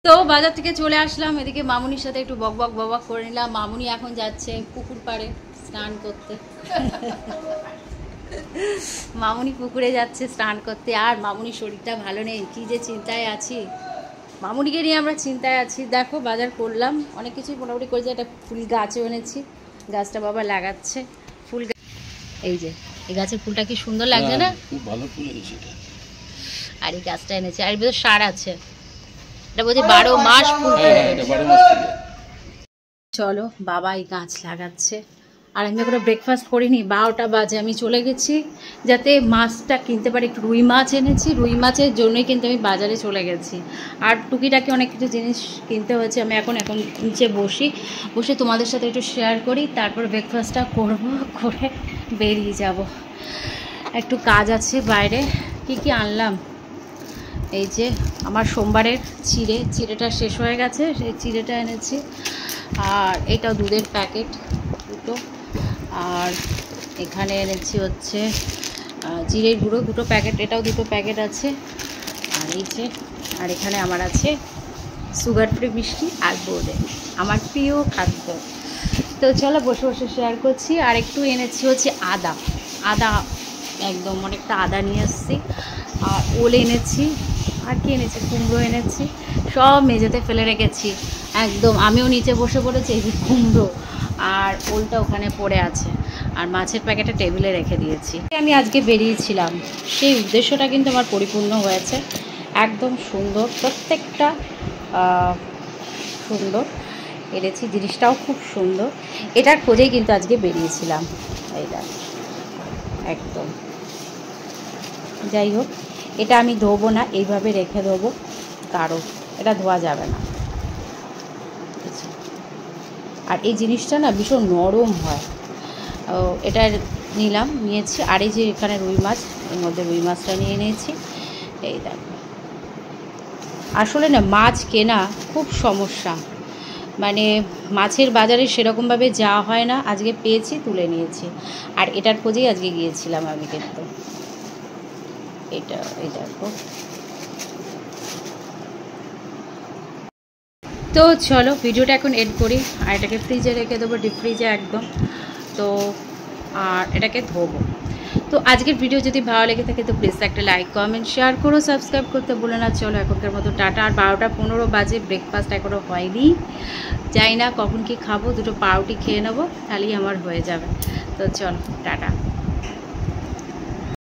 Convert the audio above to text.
তো বাজার থেকে চলে আসলাম, এদিকে মামুনির সাথে একটু বক বক করে নিলাম। মামুনি এখন যাচ্ছে পুকুর পাড়ে স্নান করতে। মামুনি পুকুরে যাচ্ছে স্নান করতে। আর মামুনির শরীরটা ভালো নেই, কি যে চিন্তায় আছি। মামুনিকে নিয়ে আমরা চিন্তায় আছি। দেখো বাজার করলাম, অনেক কিছুই মোটামুটি করেছি। একটা ফুল গাছও এনেছি, গাছটা বাবা লাগাচ্ছে। ফুল এই যে এই গাছের ফুলটা কি সুন্দর লাগছে না? খুব ভালো ফুল এনেছে এটা। আর এই গাছটা এনেছে, আর ভিতরে সার আছে। এটা বলছি 12 মাস ফুল। চলো বাবা এই গাছ লাগাচ্ছে। আর আমি এখনো ব্রেকফাস্ট করিনি, 12টা বাজে। আমি চলে গেছি যাতে মাছটা কিনতে পারি। একটু রুই মাছ এনেছি, রুই মাছের জন্যই কিন্তু আমি বাজারে চলে গেছি। আর টুকিটাকি অনেক কিছু জিনিস কিনতে হয়েছে। আমি এখন নিচে বসে তোমাদের সাথে একটু শেয়ার করি, তারপর ব্রেকফাস্টটা করবো, করে বেরিয়ে যাব। একটু কাজ আছে বাইরে। কি আনলাম, এই যে আমার সোমবারের চিড়েটা শেষ হয়ে গেছে, সেই চিড়েটা এনেছি। আর এটা দুধের প্যাকেট দুটো। আর এখানে এনেছি হচ্ছে জিরের গুঁড়ো 2টো প্যাকেট, এটাও 2টো প্যাকেট আছে। আর এই যে, আর এখানে আমার আছে সুগার ফ্রি মিষ্টি আর বোঁদে, আমার প্রিয় খাদ্য। তো চলো বসে বসে শেয়ার করছি। আর একটু এনেছি হচ্ছে আদা একদম অনেকটা আদা নিয়ে এসেছি। আর ওল এনেছি। আর কি এনেছি, কুমড়ো এনেছি। সব মেঝেতে ফেলে রেখেছি একদম। আমিও নিচে বসে পড়েছি, এই যে কুমড়ো আর ওলটা ওখানে পড়ে আছে। আর মাছের প্যাকেটটা টেবিলে রেখে দিয়েছি। আমি আজকে বেরিয়েছিলাম, সেই উদ্দেশ্যটা কিন্তু আমার পরিপূর্ণ হয়েছে। একদম সুন্দর, প্রত্যেকটা সুন্দর এনেছি। জিনিসটাও খুব সুন্দর, এটার খোঁজেই কিন্তু আজকে বেরিয়েছিলাম। এইটা একদম, যাই হোক, এটা আমি ধোবো না, এইভাবে রেখে দেবো, কারণ এটা ধোয়া যাবে না। আর এই জিনিসটা না ভীষণ নরম হয়। এটা নিয়েছি। আর এই যে এখানে রুই মাছ, এর মধ্যে রুই মাছটা নিয়ে নিয়েছি। এই দেখো, আসলে না মাছ কেনা খুব সমস্যা, মানে মাছের বাজারে সেরকমভাবে যাওয়া হয় না। আজকে পেয়েছি, তুলে নিয়েছি। আর এটার খোঁজেই আজকে গিয়েছিলাম আমি কিন্তু। এটা এই দেখো। তো চলো ভিডিওটা এখন এড করি। আর এটাকে ফ্রিজে রেখে দেবো, ডিপ ফ্রিজে একদম। তো আর এটাকে ধোবো। তো আজকের ভিডিও যদি ভালো লেগে থাকে তো প্লিজ একটা লাইক, কমেন্ট, শেয়ার করো, সাবস্ক্রাইব করতে ভুলো না। চলো এখনকার মতো টাটা। আর 12টা 15 বাজে, ব্রেকফাস্ট এখনও হয়নি। যাই না কখন কি খাবো, 2টো পাউরুটি খেয়ে নেবো, তাহলেই আমার হয়ে যাবে। তো চলো টাটা।